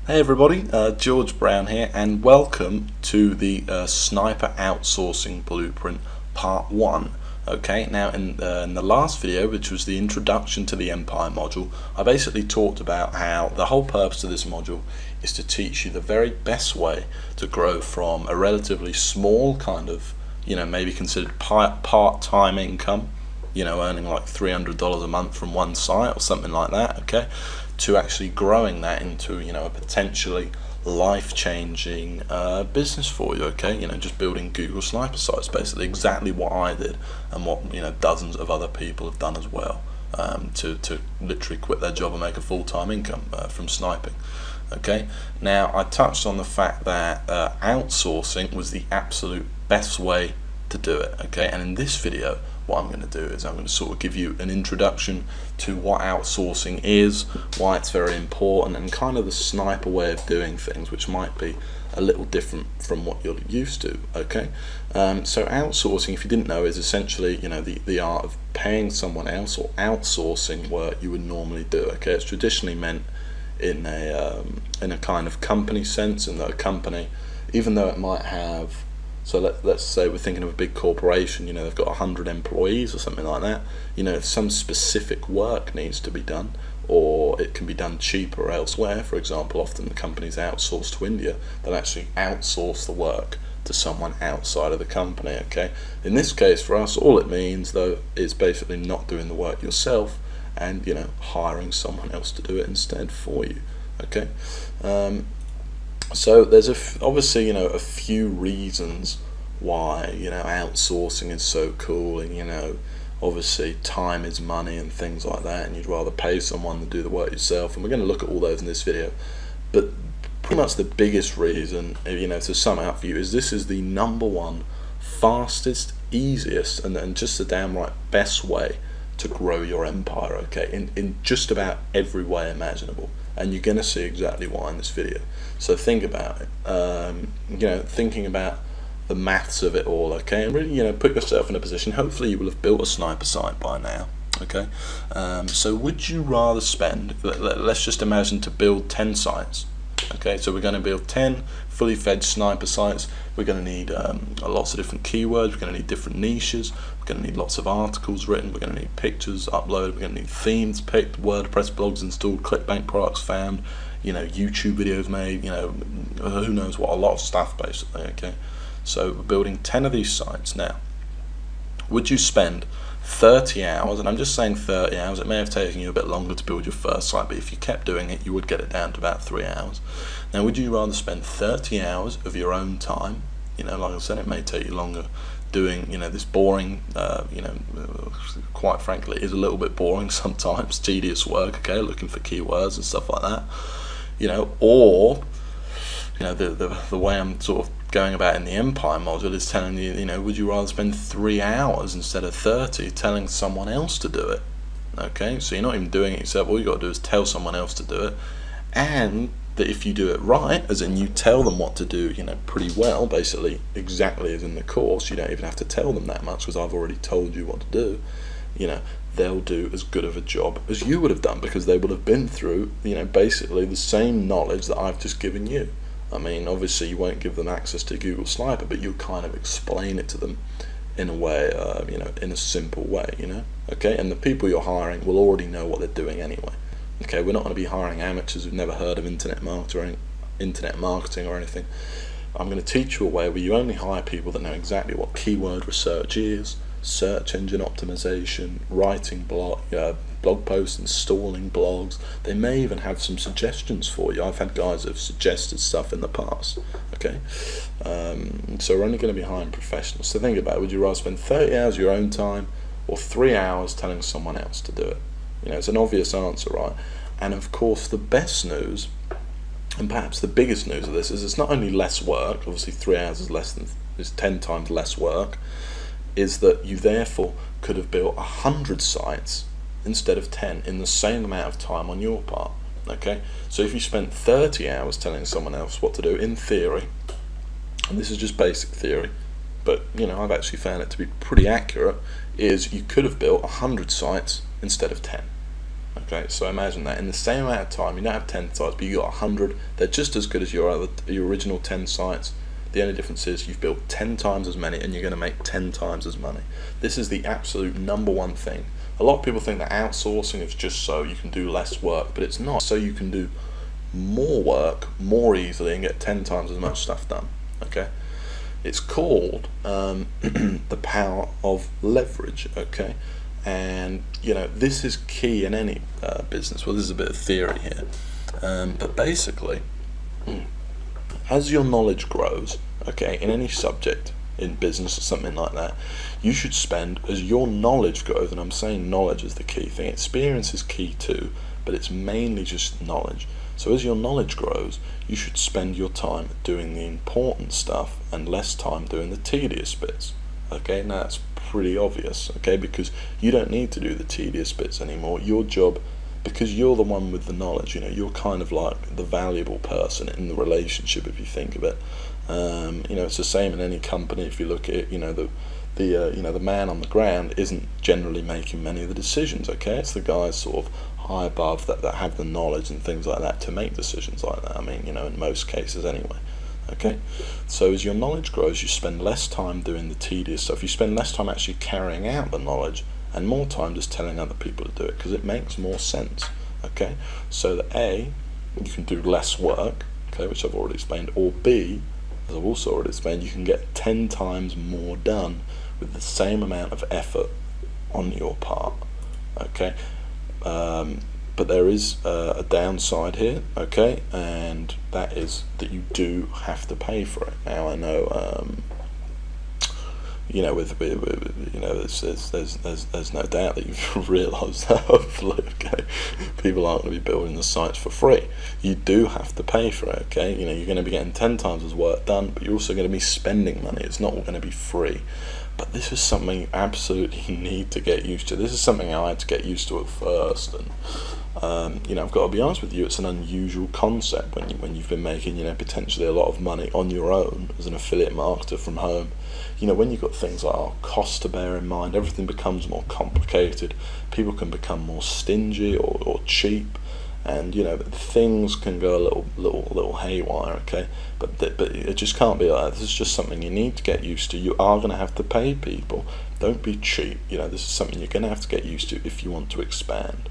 Hey everybody, George Brown here, and welcome to the Sniper Outsourcing Blueprint Part 1. Okay, now in the last video, which was the introduction to the Empire module, I basically talked about how the whole purpose of this module is to teach you the very best way to grow from a relatively small kind of, maybe considered part-time income, earning like $300 a month from one site or something like that, okay, to actually growing that into, a potentially life-changing business for you, okay, just building Google Sniper sites, basically exactly what I did and what, dozens of other people have done as well, to literally quit their job and make a full-time income from sniping. Okay, now I touched on the fact that outsourcing was the absolute best way to do it, okay, and in this video what I'm going to do is I'm going to sort of give you an introduction to what outsourcing is, why it's very important, and kind of the sniper way of doing things, which might be a little different from what you're used to, okay. So outsourcing, if you didn't know, is essentially the art of paying someone else or outsourcing work you would normally do, okay. It's traditionally meant in a kind of company sense, and that a company, even though it might have, so let's say we're thinking of a big corporation, they've got 100 employees or something like that, if some specific work needs to be done, or it can be done cheaper elsewhere, for example, often the companies outsource to India, they'll actually outsource the work to someone outside of the company, okay. In this case for us, all it means though is basically not doing the work yourself and hiring someone else to do it instead for you, okay. So there's obviously a few reasons why outsourcing is so cool, and obviously time is money and things like that, and you'd rather pay someone than do the work yourself, and we're going to look at all those in this video. But pretty much the biggest reason, to sum it up for you, is this is the #1 fastest, easiest, and just the damn right best way to grow your empire, okay, in just about every way imaginable, and you're going to see exactly why in this video. So think about it, thinking about the maths of it all, okay, and really put yourself in a position. Hopefully you will have built a sniper site by now, okay. So would you rather spend, let's just imagine, to build 10 sites, okay, so we're going to build 10 fully fledged sniper sites. We're going to need lots of different keywords, we're going to need different niches, we're going to need lots of articles written, we're going to need pictures uploaded, we're going to need themes picked, WordPress blogs installed, ClickBank products found, YouTube videos made, who knows what, a lot of stuff basically, okay. So we're building 10 of these sites. Now, would you spend 30 hours, and I'm just saying 30 hours, it may have taken you a bit longer to build your first site, but if you kept doing it you would get it down to about 3 hours. Now would you rather spend 30 hours of your own time, like I said, it may take you longer doing this boring, quite frankly it is a little bit boring sometimes, tedious work, okay, looking for keywords and stuff like that, or the way I'm sort of going about in the Empire module is telling you, would you rather spend 3 hours instead of 30 telling someone else to do it, okay. So you're not even doing it yourself, all you got to do is tell someone else to do it, and that if you do it right, as in you tell them what to do, pretty well, basically exactly as in the course, you don't even have to tell them that much because I've already told you what to do, they'll do as good of a job as you would have done because they would have been through, basically the same knowledge that I've just given you. I mean, obviously you won't give them access to Google Sniper, but you'll kind of explain it to them in a way, in a simple way, okay, and the people you're hiring will already know what they're doing anyway, okay. We're not going to be hiring amateurs who've never heard of internet marketing or anything. I'm going to teach you a way where you only hire people that know exactly what keyword research is, search engine optimization, writing blog posts, installing blogs. They may even have some suggestions for you. I've had guys that have suggested stuff in the past, okay. So we're only going to be hiring professionals. So think about it, would you rather spend 30 hours of your own time or 3 hours telling someone else to do it? It's an obvious answer, right? And of course the best news, and perhaps the biggest news of this, is it's not only less work, obviously 3 hours is 10 times less work, is that you therefore could have built 100 sites instead of 10 in the same amount of time on your part, okay. So if you spent 30 hours telling someone else what to do, in theory, and this is just basic theory, but I've actually found it to be pretty accurate, is you could have built 100 sites instead of 10, Okay, so imagine that in the same amount of time, you don't have 10 sites, but you got 100. They're just as good as your original 10 sites. The only difference is you've built 10 times as many, and you're going to make 10 times as money. This is the absolute #1 thing. A lot of people think that outsourcing is just so you can do less work, but it's not. So you can do more work more easily and get 10 times as much stuff done. Okay, it's called the power of leverage. Okay, and you know, this is key in any business. Well, this is a bit of theory here, but basically, as your knowledge grows, okay, in any subject, in business or something like that, you should spend, as your knowledge grows, and I'm saying knowledge is the key thing, experience is key too, but it's mainly just knowledge. So as your knowledge grows, you should spend your time doing the important stuff and less time doing the tedious bits. Okay, now that's pretty obvious, okay, because you don't need to do the tedious bits anymore. Your job, because you're the one with the knowledge, you know, you're kind of like the valuable person in the relationship, if you think of it. You know, it's the same in any company. If you look at it, you know, the man on the ground isn't generally making many of the decisions. Okay, it's the guys sort of high above that have the knowledge and things like that to make decisions like that. I mean, you know, in most cases anyway. Okay, so as your knowledge grows, you spend less time doing the tedious stuff. You spend less time actually carrying out the knowledge and more time just telling other people to do it, because it makes more sense. Okay, so that A, you can do less work, okay, which I've already explained, or B, as I've also already explained, you can get 10 times more done with the same amount of effort on your part. Okay, but there is a downside here, okay, and that is that you do have to pay for it. Now I know, you know, with you know, there's no doubt that you've realised that. Hopefully, okay, people aren't going to be building the sites for free. You do have to pay for it, okay. You know, you're going to be getting 10 times as work done, but you're also going to be spending money. It's not going to be free. But this is something you absolutely need to get used to. This is something I had to get used to at first, and you know, I've got to be honest with you, it's an unusual concept when you've been making, you know, potentially a lot of money on your own as an affiliate marketer from home. You know, when you've got things like cost to bear in mind, everything becomes more complicated. People can become more stingy or cheap, and you know, things can go a little haywire. Okay, but it just can't be like that. This is just something you need to get used to. You are going to have to pay people. Don't be cheap. You know, this is something you're going to have to get used to if you want to expand.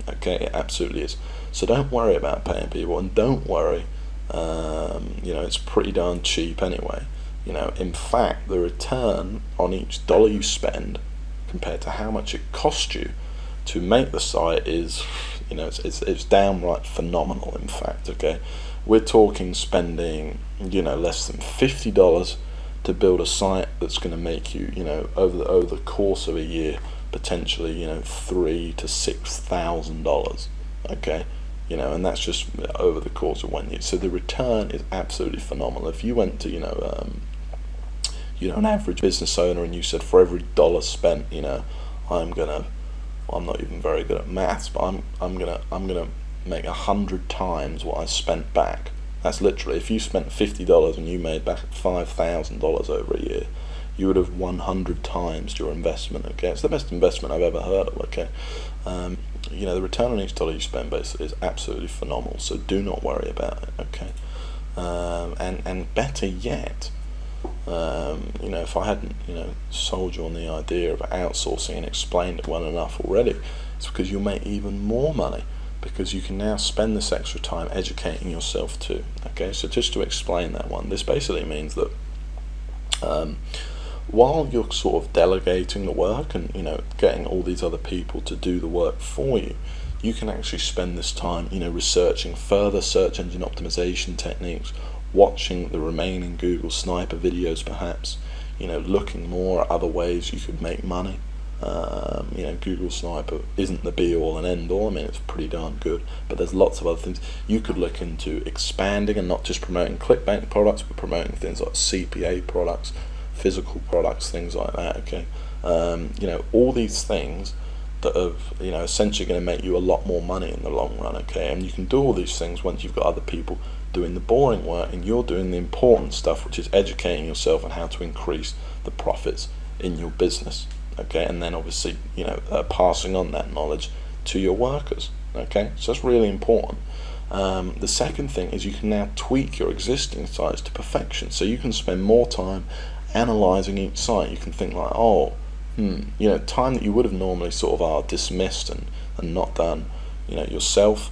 Okay, it absolutely is. So don't worry about paying people, and don't worry. You know, it's pretty darn cheap anyway. You know, in fact, the return on each dollar you spend compared to how much it cost you to make the site is, you know, it's downright phenomenal. In fact, okay, we're talking spending, you know, less than $50 to build a site that's going to make you, you know, over the course of a year, potentially, you know, $3,000 to $6,000. Okay, you know, and that's just over the course of 1 year. So the return is absolutely phenomenal. If you went to, you know, an average business owner and you said, for every dollar spent, you know, I'm not even very good at maths, but I'm gonna make 100 times what I spent back. That's literally, if you spent $50 and you made back $5,000 over a year, you would have 100 times your investment. Okay, it's the best investment I've ever heard of. Okay, you know, the return on each dollar you spend basically is absolutely phenomenal. So do not worry about it. Okay, and better yet, you know, if I hadn't, you know, sold you on the idea of outsourcing and explained it well enough already, it's because you'll make even more money, because you can now spend this extra time educating yourself too. Okay, so just to explain that one, this basically means that while you're sort of delegating the work and, you know, getting all these other people to do the work for you, you can actually spend this time, you know, researching further search engine optimization techniques, watching the remaining Google Sniper videos perhaps, you know, looking more at other ways you could make money. You know, Google Sniper isn't the be all and end all. I mean, it's pretty darn good, but there's lots of other things you could look into expanding, and not just promoting ClickBank products, but promoting things like CPA products, physical products, things like that. Okay, you know, all these things that are, you know, essentially going to make you a lot more money in the long run. Okay, and you can do all these things once you've got other people doing the boring work and you're doing the important stuff, which is educating yourself on how to increase the profits in your business. Okay, and then obviously, you know, passing on that knowledge to your workers. Okay, so that's really important. The second thing is you can now tweak your existing sites to perfection, so you can spend more time analyzing each site. You can think like, oh, time that you would have normally sort of dismissed and not done, yourself.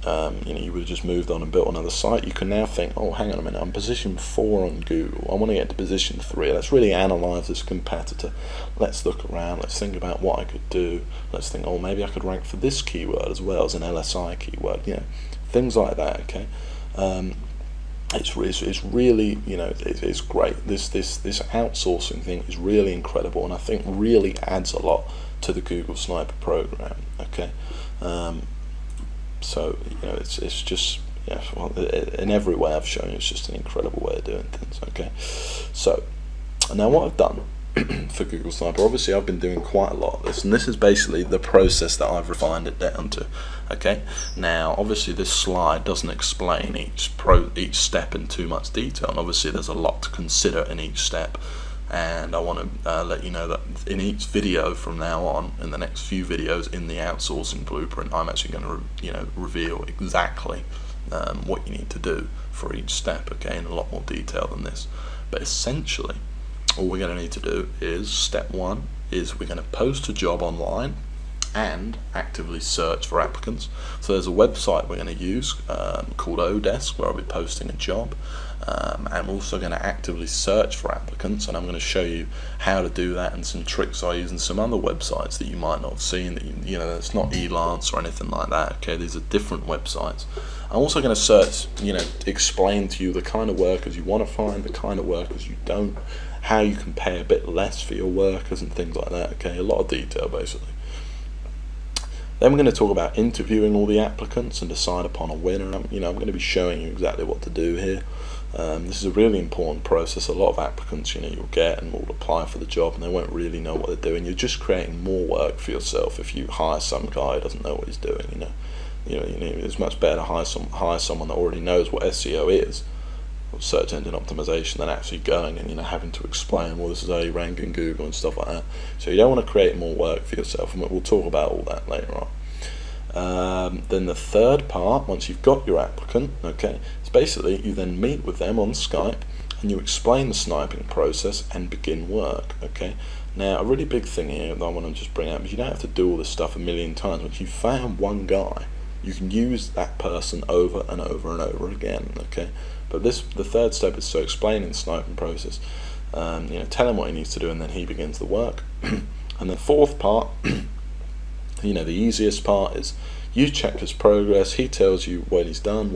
You would have just moved on and built another site. You can now think, oh, hang on a minute, I'm position 4 on Google, I want to get to position 3. Let's really analyze this competitor. Let's look around, let's think about what I could do. Let's think, oh, maybe I could rank for this keyword as well as an LSI keyword, things like that. Okay, it's really, it's great. This outsourcing thing is really incredible, and I think really adds a lot to the Google Sniper program. Okay. So it's just, well, in every way I've shown you, it's just an incredible way of doing things. Okay, so now what I've done for Google Sniper, obviously I've been doing quite a lot of this, and this is basically the process that I've refined it down to. Okay, now obviously this slide doesn't explain each step in too much detail, and obviously there's a lot to consider in each step. And I want to let you know that in each video from now on, in the next few videos in the outsourcing blueprint, I'm actually going to reveal exactly what you need to do for each step, okay, in a lot more detail than this. But essentially, all we're going to need to do is, step 1 is we're going to post a job online and actively search for applicants. So there's a website we're going to use called Odesk, where I'll be posting a job. And we're also going to actively search for applicants, and I'm going to show you how to do that and some tricks I use in some other websites that you might not have seen, that it's not Elance or anything like that. Okay, these are different websites. I'm also going to search, explain to you the kind of workers you want to find, the kind of workers you don't, how you can pay a bit less for your workers and things like that. Okay, a lot of detail basically. Then we're going to talk about interviewing all the applicants and decide upon a winner. I'm going to be showing you exactly what to do here. This is a really important process. A lot of applicants, you'll get and will apply for the job, and they won't really know what they're doing. You're just creating more work for yourself if you hire some guy who doesn't know what he's doing. It's much better to hire someone that already knows what SEO is, or search engine optimization, than actually going and having to explain, well, this is how you rank in Google and stuff like that. So you don't want to create more work for yourself, and we'll talk about all that later on. Then the third part, once you've got your applicant, okay, it's basically you then meet with them on Skype and you explain the sniping process and begin work. Okay, now a really big thing here that I want to just bring up is you don't have to do all this stuff a million times. Once you've found one guy, you can use that person over and over and over again. Okay, but the third step is to explain the sniping process. Tell him what he needs to do, and then he begins the work. And the fourth part, the easiest part, is you check his progress. He tells you what he's done,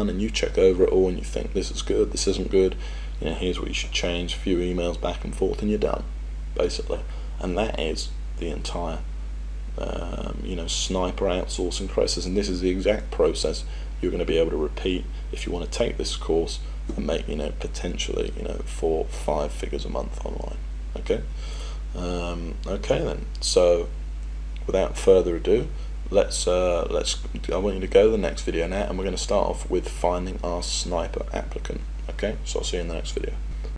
and you check over it all, and you think this is good, this isn't good. Here's what you should change. A few emails back and forth, and you're done, basically. And that is the entire, sniper outsourcing process. And this is the exact process you're going to be able to repeat if you want to take this course and make, potentially, 4 or 5 figures a month online. Okay. Okay then. So, without further ado, I want you to go to the next video now, and we're going to start off with finding our sniper applicant. Okay, so I'll see you in the next video.